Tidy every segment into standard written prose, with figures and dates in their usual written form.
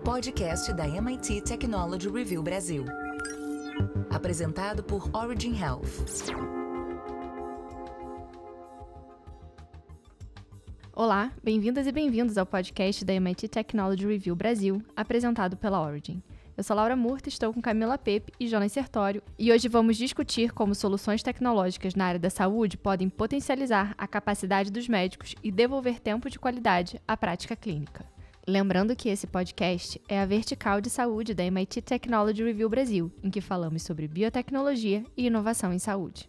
Podcast da MIT Technology Review Brasil. Apresentado por Origin Health. Olá, bem-vindas e bem-vindos ao podcast da MIT Technology Review Brasil, apresentado pela Origin. Eu sou Laura Murta, estou com Camila Pepe e Jonas Sertório, e hoje vamos discutir como soluções tecnológicas na área da saúde podem potencializar a capacidade dos médicos e devolver tempo de qualidade à prática clínica. Lembrando que esse podcast é a vertical de saúde da MIT Technology Review Brasil, em que falamos sobre biotecnologia e inovação em saúde.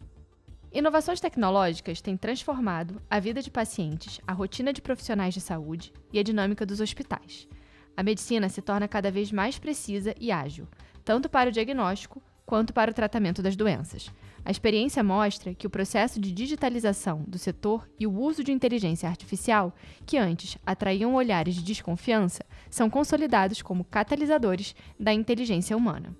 Inovações tecnológicas têm transformado a vida de pacientes, a rotina de profissionais de saúde e a dinâmica dos hospitais. A medicina se torna cada vez mais precisa e ágil, tanto para o diagnóstico quanto para o tratamento das doenças. A experiência mostra que o processo de digitalização do setor e o uso de inteligência artificial, que antes atraíam olhares de desconfiança, são consolidados como catalisadores da inteligência humana.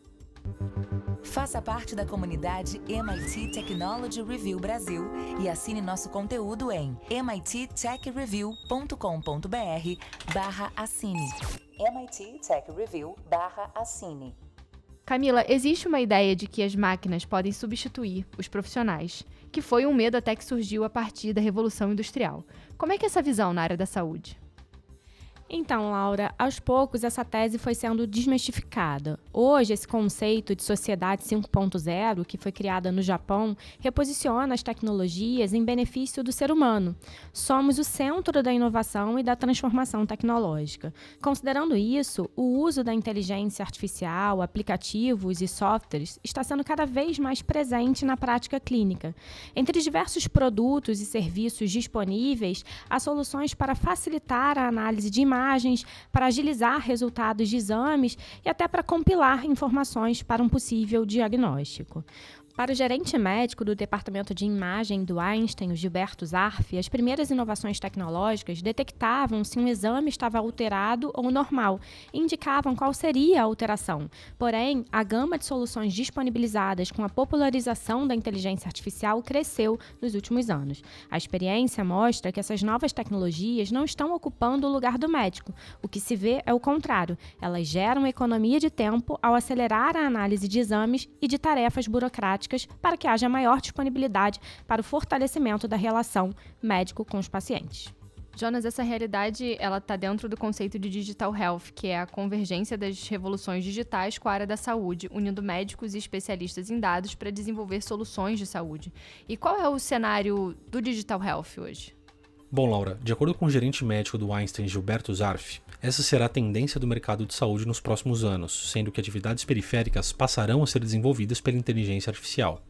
Faça parte da comunidade MIT Technology Review Brasil e assine nosso conteúdo em mittechreview.com.br/assine. MIT Tech Review/assine. Camila, existe uma ideia de que as máquinas podem substituir os profissionais, que foi um medo até que surgiu a partir da Revolução Industrial. Como é que é essa visão na área da saúde? Então, Laura, aos poucos essa tese foi sendo desmistificada. Hoje, esse conceito de sociedade 5.0, que foi criada no Japão, reposiciona as tecnologias em benefício do ser humano. Somos o centro da inovação e da transformação tecnológica. Considerando isso, o uso da inteligência artificial, aplicativos e softwares está sendo cada vez mais presente na prática clínica. Entre diversos produtos e serviços disponíveis, há soluções para facilitar a análise de imagens, para agilizar resultados de exames e até para compilar informações para um possível diagnóstico. Para o gerente médico do Departamento de Imagem do Einstein, o Gilberto Zarf, as primeiras inovações tecnológicas detectavam se um exame estava alterado ou normal e indicavam qual seria a alteração. Porém, a gama de soluções disponibilizadas com a popularização da inteligência artificial cresceu nos últimos anos. A experiência mostra que essas novas tecnologias não estão ocupando o lugar do médico. O que se vê é o contrário. Elas geram economia de tempo ao acelerar a análise de exames e de tarefas burocráticas para que haja maior disponibilidade para o fortalecimento da relação médico com os pacientes. Jonas, essa realidade ela está dentro do conceito de Digital Health, que é a convergência das revoluções digitais com a área da saúde, unindo médicos e especialistas em dados para desenvolver soluções de saúde. E qual é o cenário do Digital Health hoje? Bom, Laura, de acordo com o gerente médico do Einstein, Gilberto Zarf, essa será a tendência do mercado de saúde nos próximos anos, sendo que atividades periféricas passarão a ser desenvolvidas pela inteligência artificial.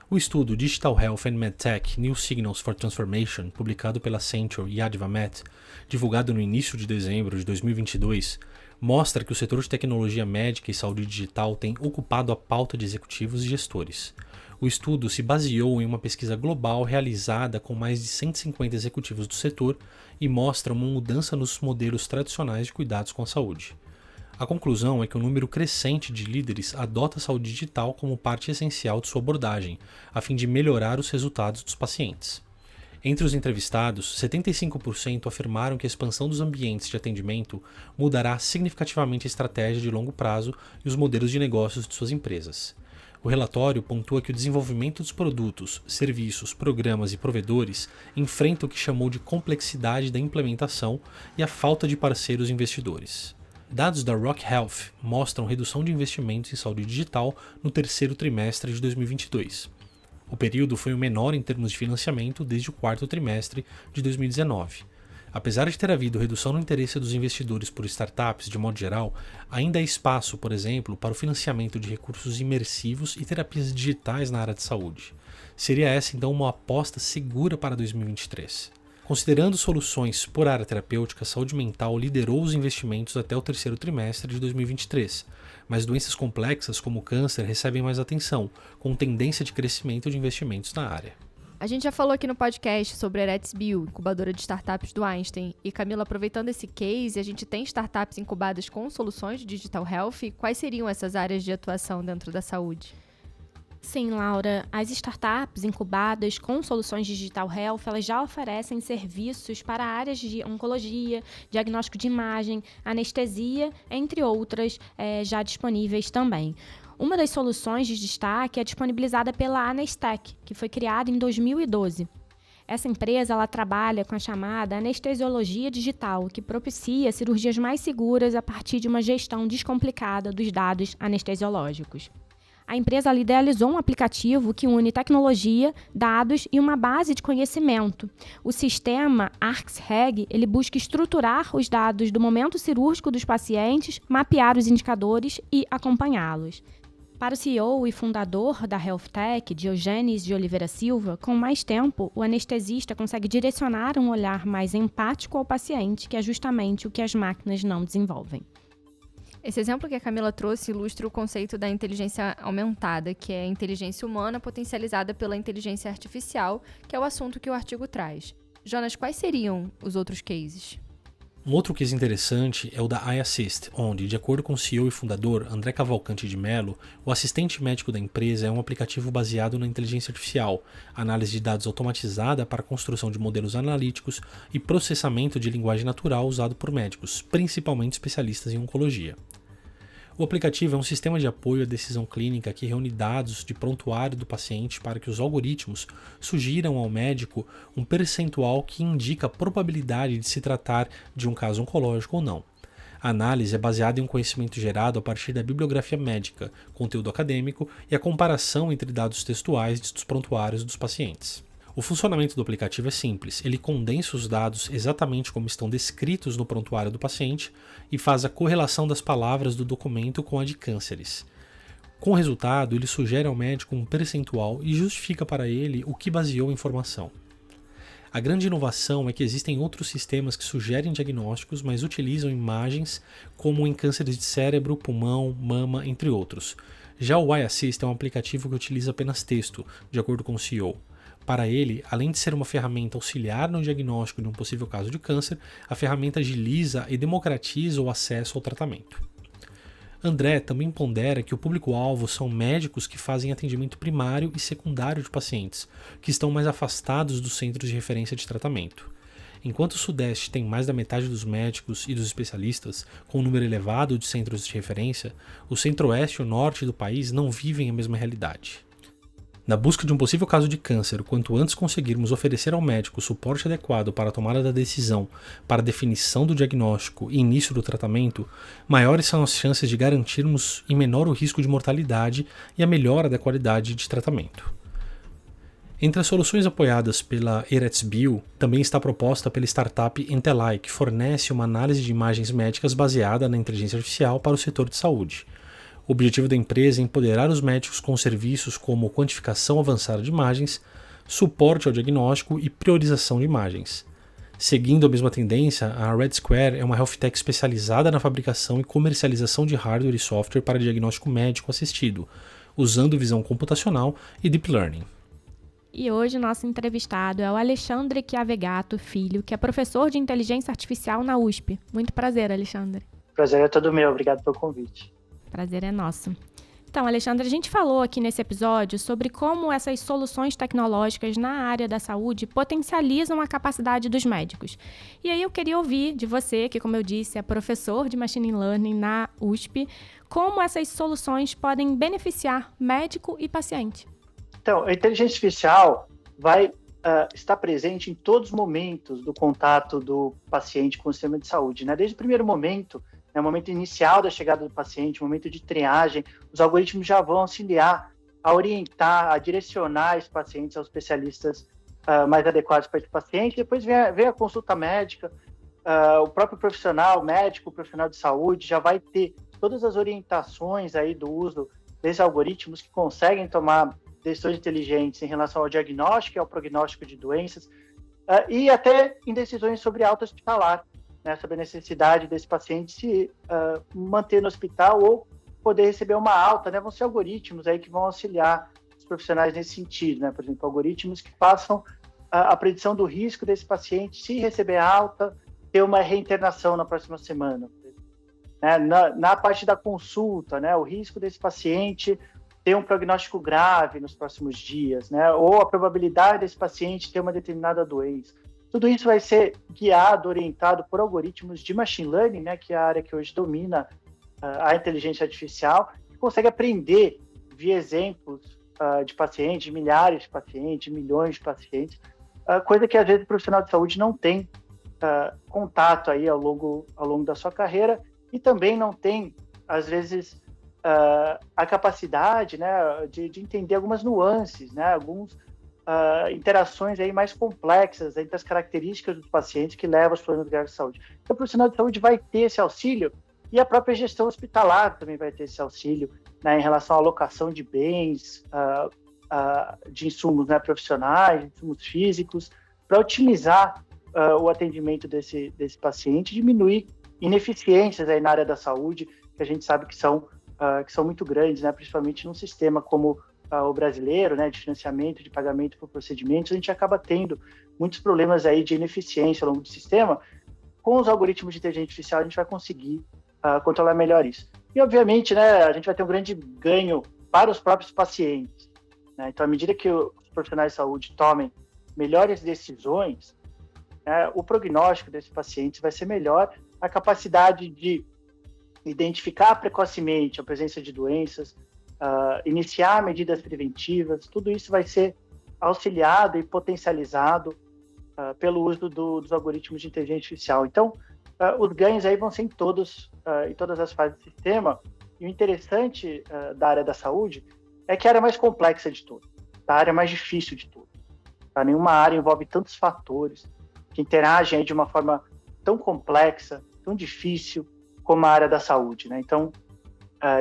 O estudo Digital Health and MedTech New Signals for Transformation, publicado pela Accenture e Advamet, divulgado no início de dezembro de 2022, mostra que o setor de tecnologia médica e saúde digital tem ocupado a pauta de executivos e gestores. O estudo se baseou em uma pesquisa global realizada com mais de 150 executivos do setor e mostra uma mudança nos modelos tradicionais de cuidados com a saúde. A conclusão é que um número crescente de líderes adota a saúde digital como parte essencial de sua abordagem, a fim de melhorar os resultados dos pacientes. Entre os entrevistados, 75% afirmaram que a expansão dos ambientes de atendimento mudará significativamente a estratégia de longo prazo e os modelos de negócios de suas empresas. O relatório pontua que o desenvolvimento dos produtos, serviços, programas e provedores enfrenta o que chamou de complexidade da implementação e a falta de parceiros investidores. Dados da Rock Health mostram redução de investimentos em saúde digital no terceiro trimestre de 2022. O período foi o menor em termos de financiamento desde o quarto trimestre de 2019. Apesar de ter havido redução no interesse dos investidores por startups de modo geral, ainda há espaço, por exemplo, para o financiamento de recursos imersivos e terapias digitais na área de saúde. Seria essa então uma aposta segura para 2023. Considerando soluções por área terapêutica, a saúde mental liderou os investimentos até o terceiro trimestre de 2023, mas doenças complexas como o câncer recebem mais atenção, com tendência de crescimento de investimentos na área. A gente já falou aqui no podcast sobre a EretsBio, incubadora de startups do Einstein. E Camila, aproveitando esse case, a gente tem startups incubadas com soluções de Digital Health. Quais seriam essas áreas de atuação dentro da saúde? Sim, Laura, as startups incubadas com soluções digital health, elas já oferecem serviços para áreas de oncologia, diagnóstico de imagem, anestesia, entre outras, já disponíveis também. Uma das soluções de destaque é disponibilizada pela Anestec, que foi criada em 2012. Essa empresa ela trabalha com a chamada anestesiologia digital, que propicia cirurgias mais seguras a partir de uma gestão descomplicada dos dados anestesiológicos. A empresa idealizou um aplicativo que une tecnologia, dados e uma base de conhecimento. O sistema ARCS-REG ele busca estruturar os dados do momento cirúrgico dos pacientes, mapear os indicadores e acompanhá-los. Para o CEO e fundador da HealthTech, Diógenes de Oliveira Silva, com mais tempo, o anestesista consegue direcionar um olhar mais empático ao paciente, que é justamente o que as máquinas não desenvolvem. Esse exemplo que a Camila trouxe ilustra o conceito da inteligência aumentada, que é a inteligência humana potencializada pela inteligência artificial, que é o assunto que o artigo traz. Jonas, quais seriam os outros cases? Um outro case interessante é o da iAssist, onde, de acordo com o CEO e fundador André Cavalcante de Mello, o assistente médico da empresa é um aplicativo baseado na inteligência artificial, análise de dados automatizada para a construção de modelos analíticos e processamento de linguagem natural usado por médicos, principalmente especialistas em oncologia. O aplicativo é um sistema de apoio à decisão clínica que reúne dados de prontuário do paciente para que os algoritmos sugiram ao médico um percentual que indica a probabilidade de se tratar de um caso oncológico ou não. A análise é baseada em um conhecimento gerado a partir da bibliografia médica, conteúdo acadêmico e a comparação entre dados textuais dos prontuários dos pacientes. O funcionamento do aplicativo é simples, ele condensa os dados exatamente como estão descritos no prontuário do paciente e faz a correlação das palavras do documento com a de cânceres. Com o resultado, ele sugere ao médico um percentual e justifica para ele o que baseou a informação. A grande inovação é que existem outros sistemas que sugerem diagnósticos, mas utilizam imagens como em cânceres de cérebro, pulmão, mama, entre outros. Já o iAssist é um aplicativo que utiliza apenas texto, de acordo com o CEO. Para ele, além de ser uma ferramenta auxiliar no diagnóstico de um possível caso de câncer, a ferramenta agiliza e democratiza o acesso ao tratamento. André também pondera que o público-alvo são médicos que fazem atendimento primário e secundário de pacientes, que estão mais afastados dos centros de referência de tratamento. Enquanto o Sudeste tem mais da metade dos médicos e dos especialistas, com um número elevado de centros de referência, o Centro-Oeste e o Norte do país não vivem a mesma realidade. Na busca de um possível caso de câncer, quanto antes conseguirmos oferecer ao médico o suporte adequado para a tomada da decisão, para a definição do diagnóstico e início do tratamento, maiores são as chances de garantirmos em menor o risco de mortalidade e a melhora da qualidade de tratamento. Entre as soluções apoiadas pela Eretz-Bio, também está a proposta pela startup Entelai, que fornece uma análise de imagens médicas baseada na inteligência artificial para o setor de saúde. O objetivo da empresa é empoderar os médicos com serviços como quantificação avançada de imagens, suporte ao diagnóstico e priorização de imagens. Seguindo a mesma tendência, a Red Square é uma healthtech especializada na fabricação e comercialização de hardware e software para diagnóstico médico assistido, usando visão computacional e deep learning. E hoje o nosso entrevistado é o Alexandre Chiavegato Filho, que é professor de inteligência artificial na USP. Muito prazer, Alexandre. Prazer é todo meu, obrigado pelo convite. Prazer é nosso. Então, Alexandre, a gente falou aqui nesse episódio sobre como essas soluções tecnológicas na área da saúde potencializam a capacidade dos médicos. E aí eu queria ouvir de você, que, como eu disse, é professor de Machine Learning na USP, como essas soluções podem beneficiar médico e paciente. Então, a inteligência artificial vai estar presente em todos os momentos do contato do paciente com o sistema de saúde, né? Desde o primeiro momento, o momento inicial da chegada do paciente, o momento de triagem, os algoritmos já vão auxiliar a orientar, a direcionar esses pacientes aos especialistas mais adequados para esse paciente. Depois vem a consulta médica, o próprio profissional médico, o profissional de saúde, já vai ter todas as orientações aí do uso desses algoritmos que conseguem tomar decisões inteligentes em relação ao diagnóstico e ao prognóstico de doenças, e até em decisões sobre alta hospitalar, né, sobre a necessidade desse paciente se manter no hospital ou poder receber uma alta, né? Vão ser algoritmos aí que vão auxiliar os profissionais nesse sentido, né? Por exemplo, algoritmos que façam a predição do risco desse paciente se receber alta, ter uma reinternação na próxima semana. Né? Na parte da consulta, né? O risco desse paciente ter um prognóstico grave nos próximos dias, né? Ou a probabilidade desse paciente ter uma determinada doença. Tudo isso vai ser guiado, orientado por algoritmos de machine learning, né? Que é a área que hoje domina a inteligência artificial, que consegue aprender via exemplos de pacientes, de milhares de pacientes, milhões de pacientes, coisa que às vezes o profissional de saúde não tem contato aí ao longo da sua carreira e também não tem, às vezes, a capacidade, né, de entender algumas nuances, né, algumas interações aí mais complexas entre as características dos pacientes que levam aos problemas graves de saúde. Então, o profissional de saúde vai ter esse auxílio e a própria gestão hospitalar também vai ter esse auxílio, né, em relação à alocação de bens, de insumos, né, profissionais, insumos físicos, para otimizar o atendimento desse paciente, diminuir ineficiências aí na área da saúde, que a gente sabe que são muito grandes, né, principalmente num sistema como o brasileiro, né, de financiamento, de pagamento por procedimentos. A gente acaba tendo muitos problemas aí de ineficiência ao longo do sistema. Com os algoritmos de inteligência artificial, a gente vai conseguir controlar melhor isso. E, obviamente, né, a gente vai ter um grande ganho para os próprios pacientes, né? Então, à medida que os profissionais de saúde tomem melhores decisões, né, o prognóstico desses pacientes vai ser melhor, a capacidade de identificar precocemente a presença de doenças, iniciar medidas preventivas, tudo isso vai ser auxiliado e potencializado pelo uso dos algoritmos de inteligência artificial. Então, os ganhos aí vão ser em todas as fases do sistema, e o interessante da área da saúde é que é a área mais complexa de todas, a área mais difícil de todas. Nenhuma área envolve tantos fatores que interagem aí de uma forma tão complexa, tão difícil como a área da saúde, né? Então,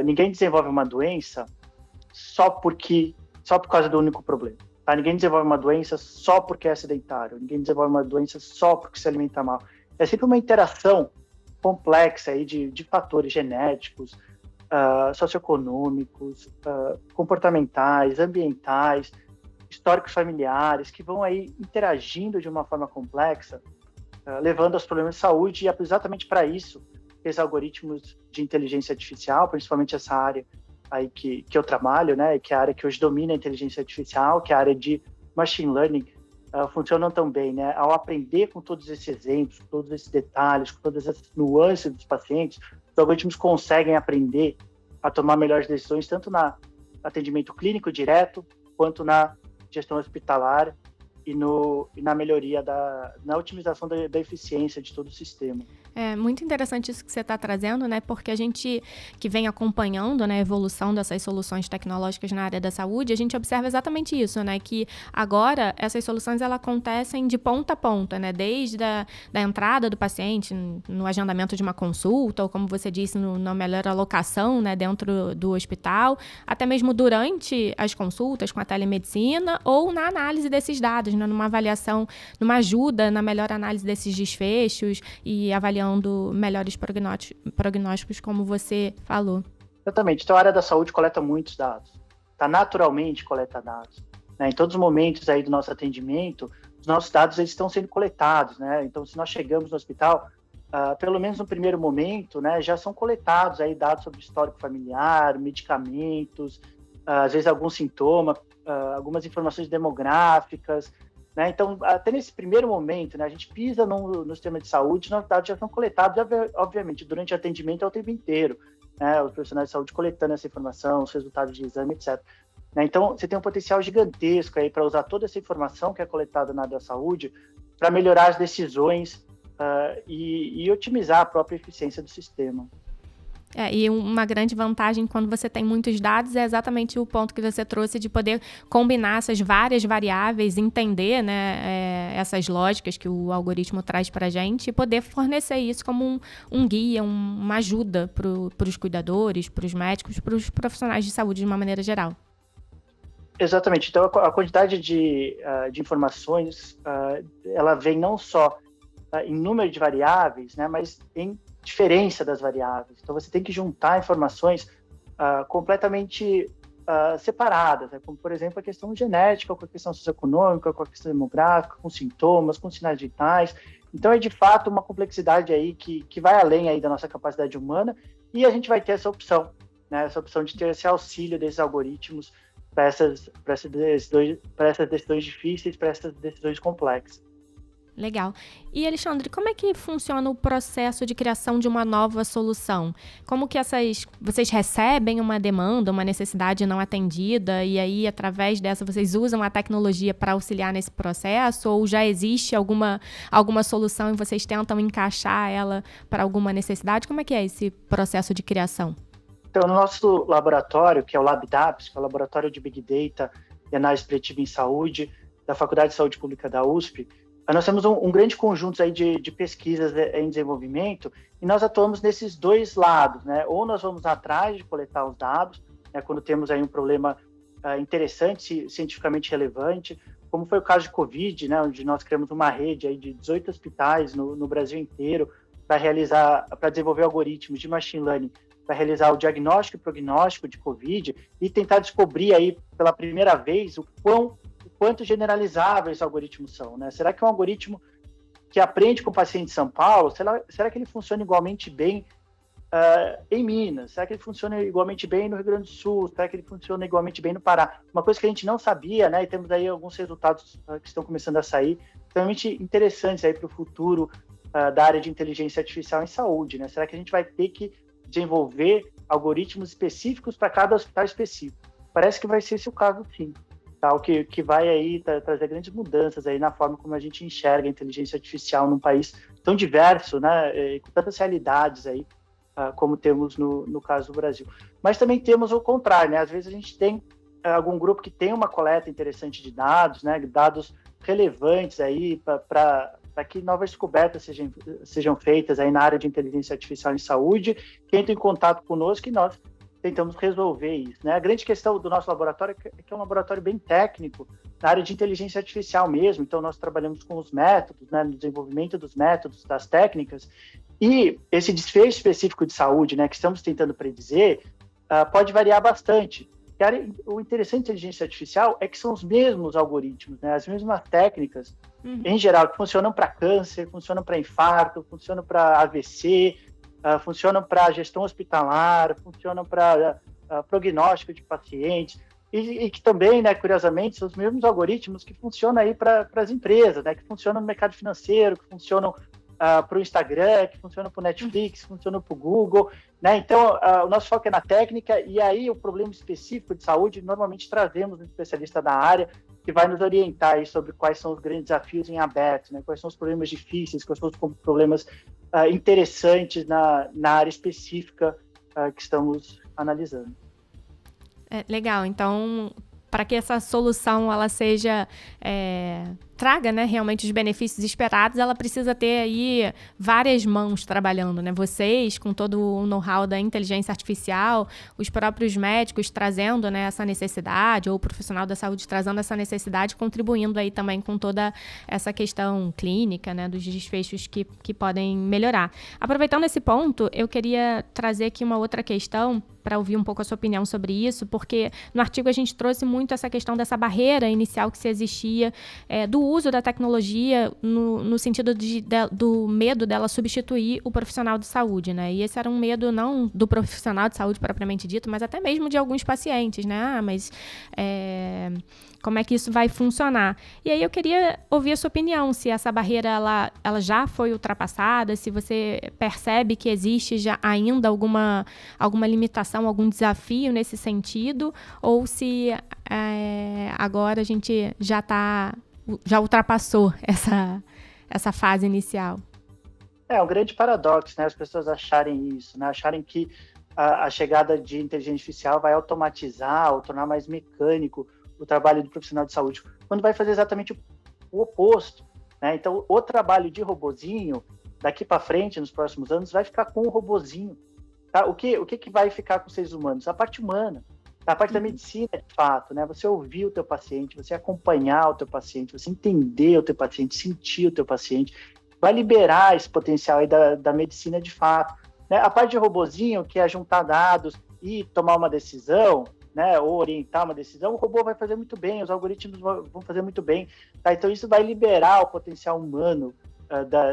ninguém desenvolve uma doença só por causa do único problema. Tá? Ninguém desenvolve uma doença só porque é sedentário. Ninguém desenvolve uma doença só porque se alimenta mal. É sempre uma interação complexa aí de fatores genéticos, socioeconômicos, comportamentais, ambientais, históricos familiares, que vão aí interagindo de uma forma complexa, levando aos problemas de saúde, e é exatamente para isso que esses algoritmos de inteligência artificial, principalmente essa área aí que eu trabalho, né, que é a área que hoje domina a inteligência artificial, que é a área de machine learning, funcionam tão bem, né? Ao aprender com todos esses exemplos, com todos esses detalhes, com todas essas nuances dos pacientes, os algoritmos conseguem aprender a tomar melhores decisões, tanto no atendimento clínico direto, quanto na gestão hospitalar e na melhoria, na otimização da eficiência de todo o sistema. É muito interessante isso que você está trazendo, né? Porque a gente que vem acompanhando, né, a evolução dessas soluções tecnológicas na área da saúde, a gente observa exatamente isso, né? Que agora essas soluções elas acontecem de ponta a ponta, né? Desde a entrada do paciente no agendamento de uma consulta, ou como você disse, na melhor alocação, né, dentro do hospital, até mesmo durante as consultas com a telemedicina ou na análise desses dados, né? Numa avaliação, numa ajuda na melhor análise desses desfechos e avaliando melhores prognósticos, como você falou. Exatamente. Então, a área da saúde coleta muitos dados. Naturalmente coleta dados, né? Em todos os momentos aí do nosso atendimento, os nossos dados eles estão sendo coletados, né? Então, se nós chegamos no hospital, pelo menos no primeiro momento, né, já são coletados aí dados sobre histórico familiar, medicamentos, às vezes alguns sintomas, algumas informações demográficas, né? Então, até nesse primeiro momento, né, a gente pisa no sistema de saúde, nossos dados já são coletados, obviamente, durante o atendimento é o tempo inteiro, né, os profissionais de saúde coletando essa informação, os resultados de exame, etc. Né? Então, você tem um potencial gigantesco aí para usar toda essa informação que é coletada na área da saúde para melhorar as decisões e otimizar a própria eficiência do sistema. E uma grande vantagem quando você tem muitos dados é exatamente o ponto que você trouxe de poder combinar essas várias variáveis, entender, né, essas lógicas que o algoritmo traz para a gente e poder fornecer isso como um guia, uma ajuda para os cuidadores, para os médicos, para os profissionais de saúde de uma maneira geral. Exatamente. Então, a quantidade de informações, ela vem não só em número de variáveis, né, mas em diferença das variáveis. Então, você tem que juntar informações completamente separadas, né? Como, por exemplo, a questão genética, com a questão socioeconômica, com a questão demográfica, com sintomas, com sinais vitais. Então, é de fato uma complexidade aí que vai além aí da nossa capacidade humana, e a gente vai ter essa opção né, essa opção de ter esse auxílio desses algoritmos para essas decisões difíceis, para essas decisões complexas. Legal. E, Alexandre, como é que funciona o processo de criação de uma nova solução? Como que vocês recebem uma demanda, uma necessidade não atendida, e aí, através dessa, vocês usam a tecnologia para auxiliar nesse processo? Ou já existe alguma solução e vocês tentam encaixar ela para alguma necessidade? Como é que é esse processo de criação? Então, no nosso laboratório, que é o LabDAPS, que é o Laboratório de Big Data e Análise Preditiva em Saúde, da Faculdade de Saúde Pública da USP, nós temos um grande conjunto aí de pesquisas em desenvolvimento e nós atuamos nesses dois lados, né? Ou nós vamos atrás de coletar os dados, né, quando temos aí um problema interessante, cientificamente relevante, como foi o caso de Covid, né, onde nós criamos uma rede aí de 18 hospitais no Brasil inteiro para desenvolver algoritmos de machine learning, para realizar o diagnóstico e prognóstico de Covid e tentar descobrir aí pela primeira vez o quanto generalizáveis os algoritmos são, né? Será que um algoritmo que aprende com o paciente de São Paulo, será que ele funciona igualmente bem em Minas? Será que ele funciona igualmente bem no Rio Grande do Sul? Será que ele funciona igualmente bem no Pará? Uma coisa que a gente não sabia, né? E temos aí alguns resultados que estão começando a sair, extremamente interessantes aí para o futuro da área de inteligência artificial em saúde, né? Será que a gente vai ter que desenvolver algoritmos específicos para cada hospital específico? Parece que vai ser esse o caso, sim. Tá, o que vai aí trazer grandes mudanças aí na forma como a gente enxerga a inteligência artificial num país tão diverso, né, com tantas realidades aí, como temos no caso do Brasil. Mas também temos o contrário, né, às vezes a gente tem algum grupo que tem uma coleta interessante de dados, né, dados relevantes aí para que novas descobertas sejam feitas aí na área de inteligência artificial em saúde, que entra em contato conosco e nós tentamos resolver isso, né? A grande questão do nosso laboratório é que é um laboratório bem técnico, na área de inteligência artificial mesmo, então nós trabalhamos com os métodos, né, no desenvolvimento dos métodos, das técnicas, e esse desfecho específico de saúde, né, que estamos tentando predizer, pode variar bastante. O interessante da inteligência artificial é que são os mesmos algoritmos, né, as mesmas técnicas, em geral, que funcionam para câncer, funcionam para infarto, funcionam para AVC, funcionam para gestão hospitalar, funcionam para prognóstico de pacientes, e que também, né, curiosamente, são os mesmos algoritmos que funcionam aí para as empresas, né, que funcionam no mercado financeiro, que funcionam para o Instagram, que funcionam para o Netflix, que funcionam para o Google, né? Então, o nosso foco é na técnica, e aí o problema específico de saúde, normalmente trazemos um especialista da área que vai nos orientar aí sobre quais são os grandes desafios em aberto, né? Quais são os problemas difíceis, quais são os problemas interessantes na área específica que estamos analisando. Legal, então, para que essa solução ela seja traga, né, realmente os benefícios esperados, ela precisa ter aí várias mãos trabalhando, né? Vocês, com todo o know-how da inteligência artificial, os próprios médicos trazendo, né, essa necessidade, ou o profissional da saúde trazendo essa necessidade, contribuindo aí também com toda essa questão clínica, né, dos desfechos que podem melhorar. Aproveitando esse ponto, eu queria trazer aqui uma outra questão para ouvir um pouco a sua opinião sobre isso, porque no artigo a gente trouxe muito essa questão dessa barreira inicial que se existia do uso da tecnologia no sentido do medo dela substituir o profissional de saúde, né? E esse era um medo não do profissional de saúde propriamente dito, mas até mesmo de alguns pacientes, né? Mas como é que isso vai funcionar? E aí eu queria ouvir a sua opinião, se essa barreira ela já foi ultrapassada, se você percebe que existe já ainda alguma limitação, algum desafio nesse sentido, ou se agora a gente já ultrapassou essa fase inicial. É um grande paradoxo, né? As pessoas acharem isso, né? Acharem que a chegada de inteligência artificial vai automatizar ou tornar mais mecânico o trabalho do profissional de saúde, quando vai fazer exatamente o oposto, né? Então, o trabalho de robozinho, daqui para frente, nos próximos anos, vai ficar com o robozinho. Tá? O que vai ficar com os seres humanos? A parte humana. A parte da medicina, de fato, né? Você ouvir o teu paciente, você acompanhar o teu paciente, você entender o teu paciente, sentir o teu paciente, vai liberar esse potencial aí da medicina de fato, né? A parte de robozinho, que é juntar dados e tomar uma decisão, né? Ou orientar uma decisão, o robô vai fazer muito bem, os algoritmos vão fazer muito bem, tá? Então isso vai liberar o potencial humano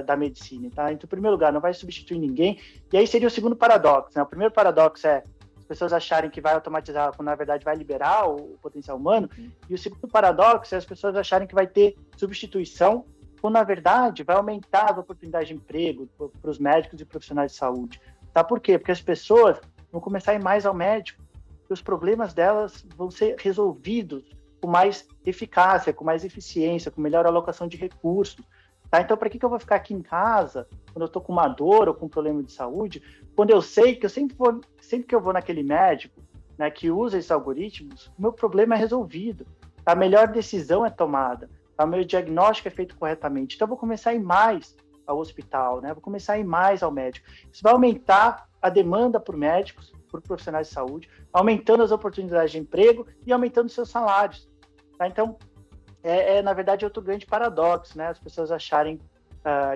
da medicina, tá? Então, em primeiro lugar, não vai substituir ninguém, e aí seria o segundo paradoxo, né? O primeiro paradoxo é pessoas acharem que vai automatizar, quando na verdade vai liberar o potencial humano. E o segundo paradoxo é as pessoas acharem que vai ter substituição, quando na verdade vai aumentar as oportunidades de emprego para os médicos e profissionais de saúde. Tá? Por quê? Porque as pessoas vão começar a ir mais ao médico, e os problemas delas vão ser resolvidos com mais eficácia, com mais eficiência, com melhor alocação de recursos. Tá? Então, para que eu vou ficar aqui em casa, quando eu estou com uma dor ou com um problema de saúde, quando eu sei que sempre que eu vou naquele médico, né, que usa esses algoritmos, o meu problema é resolvido, a melhor decisão é tomada, o meu diagnóstico é feito corretamente. Então, eu vou começar a ir mais ao hospital, né? Vou começar a ir mais ao médico. Isso vai aumentar a demanda por médicos, por profissionais de saúde, aumentando as oportunidades de emprego e aumentando seus salários. Tá? Então, na verdade, outro grande paradoxo, né? As pessoas acharem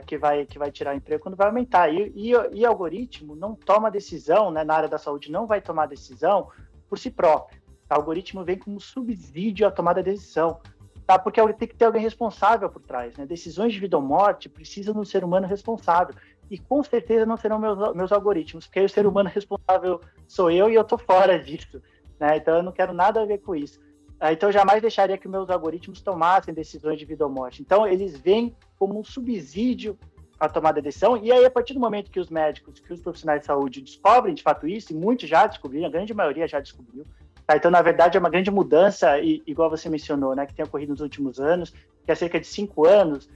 que vai tirar emprego quando vai aumentar. E algoritmo não toma decisão, né? Na área da saúde não vai tomar decisão por si próprio. O algoritmo vem como subsídio à tomada de decisão. Tá? Porque tem que ter alguém responsável por trás. Né? Decisões de vida ou morte precisam de um ser humano responsável. E com certeza não serão meus algoritmos, porque aí o ser humano responsável sou eu e eu estou fora disso. Né? Então eu não quero nada a ver com isso. Então eu jamais deixaria que meus algoritmos tomassem decisões de vida ou morte. Então eles vêm como um subsídio à tomada de decisão. E aí, a partir do momento que os médicos, que os profissionais de saúde descobrem de fato isso, e muitos já descobriram, a grande maioria já descobriu. Tá? Então, na verdade, é uma grande mudança, igual você mencionou, né, que tem ocorrido nos últimos anos, que há cerca de 5 anos,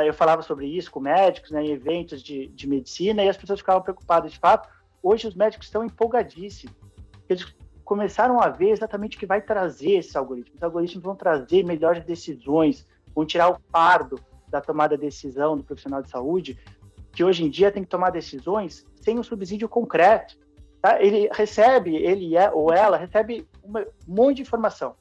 eu falava sobre isso com médicos, né, em eventos de medicina, e as pessoas ficavam preocupadas. De fato, hoje os médicos estão empolgadíssimos. Eles começaram a ver exatamente o que vai trazer esses algoritmos. Os algoritmos vão trazer melhores decisões, vão tirar o fardo da tomada de decisão do profissional de saúde, que hoje em dia tem que tomar decisões sem um subsídio concreto. Tá? Ele ou ela recebe um monte de informação,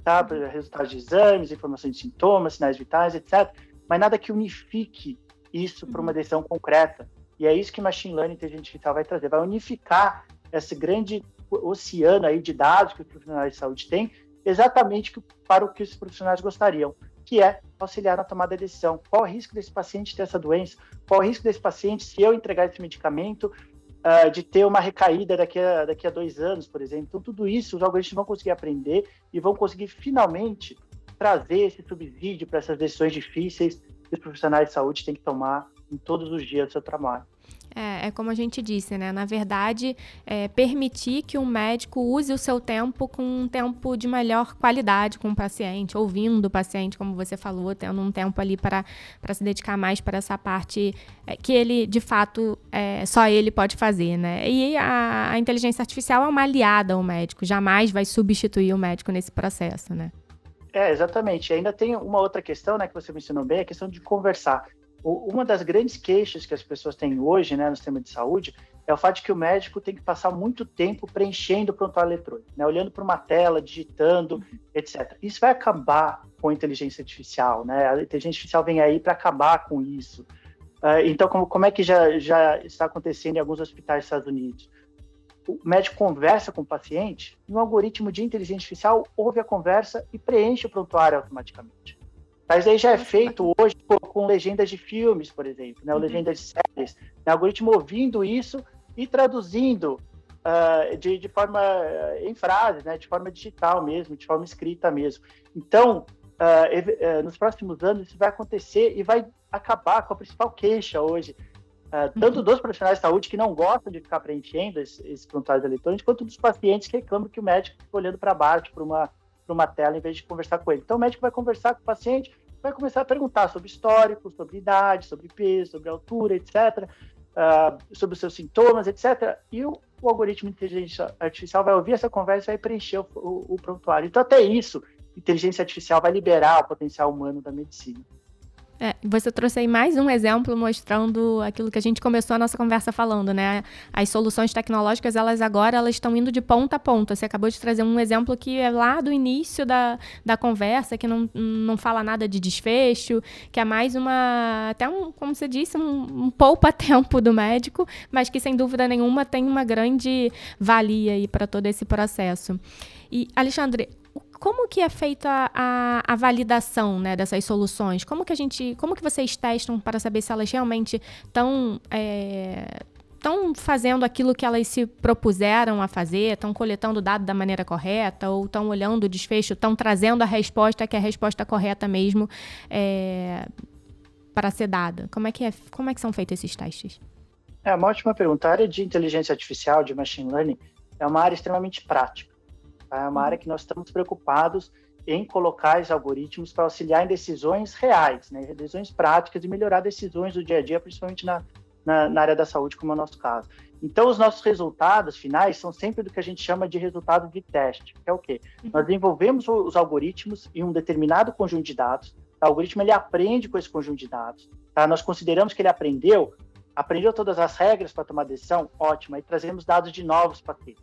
tá? Resultados de exames, informações de sintomas, sinais vitais, etc. Mas nada que unifique isso para uma decisão concreta. E é isso que Machine Learning e Inteligência Artificial vai trazer, vai unificar esse grande oceano aí de dados que os profissionais de saúde têm, exatamente para o que os profissionais gostariam, que é auxiliar na tomada de decisão. Qual o risco desse paciente ter essa doença? Qual o risco desse paciente, se eu entregar esse medicamento, de ter uma recaída daqui a 2 anos, por exemplo? Então, tudo isso os algoritmos vão conseguir aprender e vão conseguir, finalmente, trazer esse subsídio para essas decisões difíceis que os profissionais de saúde têm que tomar em todos os dias do seu trabalho. É como a gente disse, né? Na verdade, permitir que um médico use o seu tempo com um tempo de melhor qualidade com o paciente, ouvindo o paciente, como você falou, tendo um tempo ali para se dedicar mais para essa parte que ele, de fato, só ele pode fazer, né? E a inteligência artificial é uma aliada ao médico, jamais vai substituir o médico nesse processo, né? Exatamente. E ainda tem uma outra questão, né, que você mencionou bem, a questão de conversar. Uma das grandes queixas que as pessoas têm hoje, né, no sistema de saúde, é o fato de que o médico tem que passar muito tempo preenchendo o prontuário eletrônico, né, olhando para uma tela, digitando, etc. Isso vai acabar com a inteligência artificial, né? A inteligência artificial vem aí para acabar com isso. Então, como é que já está acontecendo em alguns hospitais dos Estados Unidos? O médico conversa com o paciente e um algoritmo de inteligência artificial ouve a conversa e preenche o prontuário automaticamente. Mas aí já é feito hoje com legendas de filmes, por exemplo, né? Ou legendas de séries. O algoritmo ouvindo isso e traduzindo de forma em frases, né? De forma digital mesmo, de forma escrita mesmo. Então, nos próximos anos, isso vai acontecer e vai acabar com a principal queixa hoje, tanto dos profissionais de saúde que não gostam de ficar preenchendo esses prontuários eletrônicos, quanto dos pacientes que reclamam que o médico fica olhando para baixo, para uma tela, em vez de conversar com ele. Então, o médico vai conversar com o paciente, vai começar a perguntar sobre histórico, sobre idade, sobre peso, sobre altura, etc., sobre os seus sintomas, etc. E o algoritmo de inteligência artificial vai ouvir essa conversa e vai preencher o prontuário. Então, até isso, inteligência artificial vai liberar o potencial humano da medicina. Você trouxe aí mais um exemplo mostrando aquilo que a gente começou a nossa conversa falando, né? As soluções tecnológicas, elas estão indo de ponta a ponta. Você acabou de trazer um exemplo que é lá do início da conversa, que não fala nada de desfecho, que é mais como você disse, um poupa-tempo do médico, mas que, sem dúvida nenhuma, tem uma grande valia aí para todo esse processo. E, Alexandre, como que é feita a validação, né, dessas soluções? Como que vocês testam para saber se elas realmente estão estão fazendo aquilo que elas se propuseram a fazer, estão coletando o dado da maneira correta, ou estão olhando o desfecho, estão trazendo a resposta, que é a resposta correta mesmo, para ser dada? Como é que são feitos esses testes? É uma ótima pergunta. A área de inteligência artificial, de machine learning, é uma área extremamente prática. Tá? É uma área que nós estamos preocupados em colocar os algoritmos para auxiliar em decisões reais, né? Decisões práticas e melhorar decisões do dia a dia, principalmente na área da saúde, como é o nosso caso. Então, os nossos resultados finais são sempre do que a gente chama de resultado de teste, que é o quê? Nós desenvolvemos os algoritmos em um determinado conjunto de dados. O algoritmo ele aprende com esse conjunto de dados. Tá? Nós consideramos que ele aprendeu todas as regras para tomar decisão, ótimo, aí trazemos dados de novos pacientes.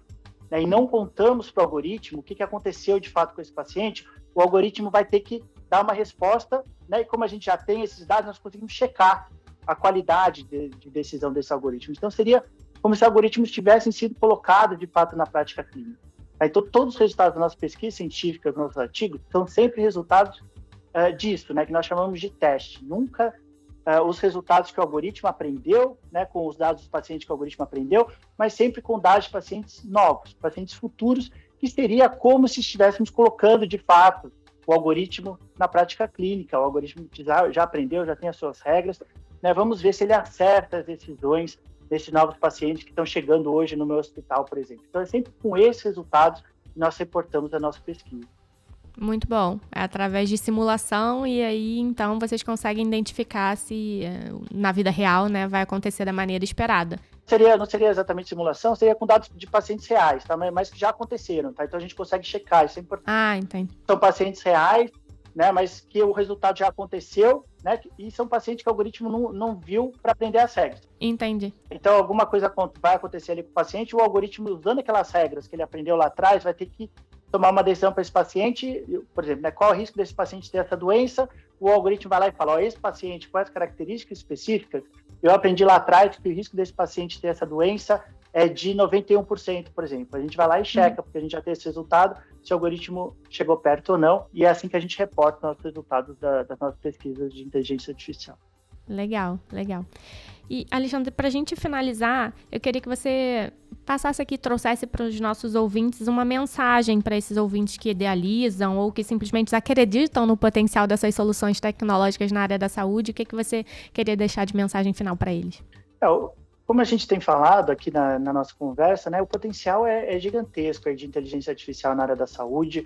Né? E não contamos para o algoritmo o que aconteceu de fato com esse paciente, o algoritmo vai ter que dar uma resposta, né? E como a gente já tem esses dados, nós conseguimos checar a qualidade de decisão desse algoritmo. Então, seria como se algoritmos tivessem sido colocados, de fato, na prática clínica. Então, todos os resultados da nossa pesquisa científica, dos nossos artigos, são sempre resultados disso, né, que nós chamamos de teste. Nunca os resultados que o algoritmo aprendeu, né, com os dados dos pacientes que o algoritmo aprendeu, mas sempre com dados de pacientes novos, pacientes futuros, que seria como se estivéssemos colocando, de fato, o algoritmo na prática clínica. O algoritmo já aprendeu, já tem as suas regras, né? Vamos ver se ele acerta as decisões desses novos pacientes que estão chegando hoje no meu hospital, por exemplo. Então, é sempre com esses resultados que nós reportamos a nossa pesquisa. Muito bom. É através de simulação e aí, então, vocês conseguem identificar se na vida real, né, vai acontecer da maneira esperada. Não seria exatamente simulação, seria com dados de pacientes reais, tá? Mas que já aconteceram, tá? Então, a gente consegue checar, isso é importante. Ah, entendi. São pacientes reais, né, mas que o resultado já aconteceu, né, e são pacientes que o algoritmo não viu para aprender as regras. Entendi. Então, alguma coisa vai acontecer ali com o paciente, o algoritmo, usando aquelas regras que ele aprendeu lá atrás, vai ter que tomar uma decisão para esse paciente, por exemplo, né, qual é o risco desse paciente ter essa doença, o algoritmo vai lá e fala, esse paciente com as características específicas, eu aprendi lá atrás que o risco desse paciente ter essa doença é de 91%, por exemplo. A gente vai lá e checa, porque a gente já tem esse resultado, se o algoritmo chegou perto ou não, e é assim que a gente reporta os resultados das nossas pesquisas de inteligência artificial. Legal, legal. E, Alexandre, para a gente finalizar, eu queria que você passasse aqui, trouxesse para os nossos ouvintes uma mensagem para esses ouvintes que idealizam ou que simplesmente acreditam no potencial dessas soluções tecnológicas na área da saúde. O que você queria deixar de mensagem final para eles? Como a gente tem falado aqui na nossa conversa, né, o potencial é gigantesco de inteligência artificial na área da saúde,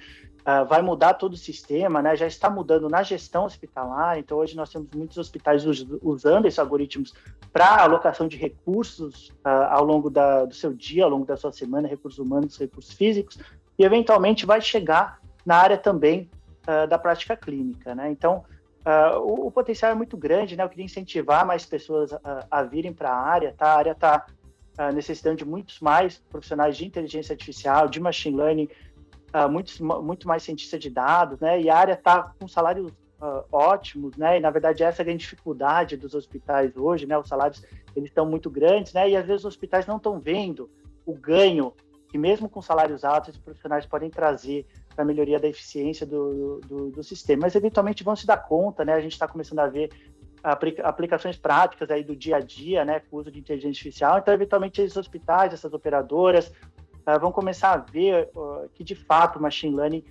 vai mudar todo o sistema, né, já está mudando na gestão hospitalar, então hoje nós temos muitos hospitais usando esses algoritmos para alocação de recursos ao longo do seu dia, ao longo da sua semana, recursos humanos, recursos físicos, e eventualmente vai chegar na área também da prática clínica, né, então o potencial é muito grande, né? Eu queria incentivar mais pessoas a virem para a área, tá? A área está necessitando de muitos mais profissionais de inteligência artificial, de machine learning, muito mais cientistas de dados, né? E a área está com salários ótimos, né? E, na verdade, essa é a grande dificuldade dos hospitais hoje, né? Os salários, eles estão muito grandes, né? E, às vezes, os hospitais não estão vendo o ganho que, mesmo com salários altos, os profissionais podem trazer para a melhoria da eficiência do sistema. Mas, eventualmente, vão se dar conta, né? A gente está começando a ver aplicações práticas aí do dia a dia, né? Com o uso de inteligência artificial. Então, eventualmente, esses hospitais, essas operadoras, vão começar a ver que, de fato, o machine learning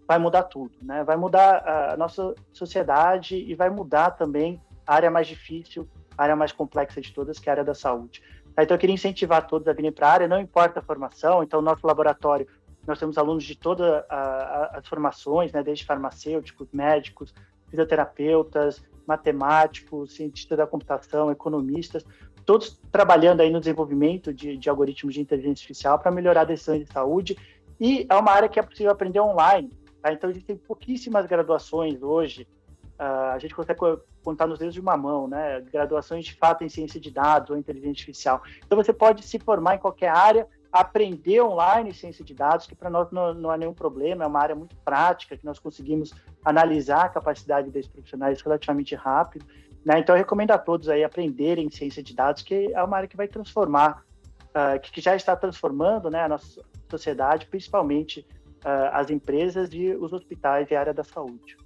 vai mudar tudo, né? Vai mudar a nossa sociedade e vai mudar também a área mais difícil, a área mais complexa de todas, que é a área da saúde. Então, eu queria incentivar todos a virem para a área, não importa a formação. Então, no nosso laboratório, nós temos alunos de todas as formações, né, desde farmacêuticos, médicos, fisioterapeutas, matemáticos, cientistas da computação, economistas, todos trabalhando aí no desenvolvimento de algoritmos de inteligência artificial para melhorar decisões de saúde. E é uma área que é possível aprender online. Tá? Então, existem pouquíssimas graduações hoje. A gente consegue contar nos dedos de uma mão, né? Graduações de fato em ciência de dados ou inteligência artificial. Então, você pode se formar em qualquer área, aprender online ciência de dados, que para nós não há nenhum problema, é uma área muito prática, que nós conseguimos analisar a capacidade desses profissionais relativamente rápido, né? Então, eu recomendo a todos aí aprenderem ciência de dados, que é uma área que vai transformar, que já está transformando, né, a nossa sociedade, principalmente as empresas e os hospitais e a área da saúde.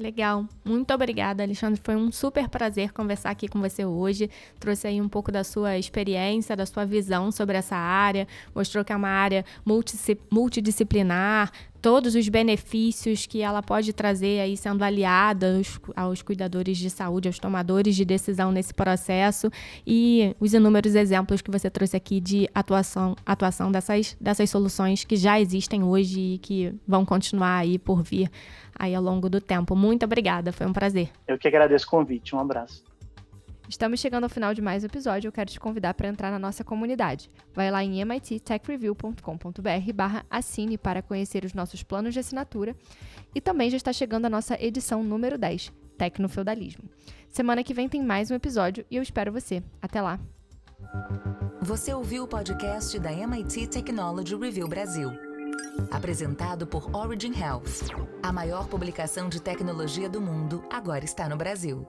Legal. Muito obrigada, Alexandre. Foi um super prazer conversar aqui com você hoje. Trouxe aí um pouco da sua experiência, da sua visão sobre essa área. Mostrou que é uma área multidisciplinar, todos os benefícios que ela pode trazer aí sendo aliada aos cuidadores de saúde, aos tomadores de decisão nesse processo, e os inúmeros exemplos que você trouxe aqui de atuação dessas soluções que já existem hoje e que vão continuar aí por vir aí ao longo do tempo. Muito obrigada, foi um prazer. Eu que agradeço o convite, um abraço. Estamos chegando ao final de mais um episódio. Eu quero te convidar para entrar na nossa comunidade. Vai lá em mittechreview.com.br/assine para conhecer os nossos planos de assinatura. E também já está chegando a nossa edição número 10, Tecnofeudalismo. Semana que vem tem mais um episódio e eu espero você. Até lá! Você ouviu o podcast da MIT Technology Review Brasil. Apresentado por Origin Health. A maior publicação de tecnologia do mundo agora está no Brasil.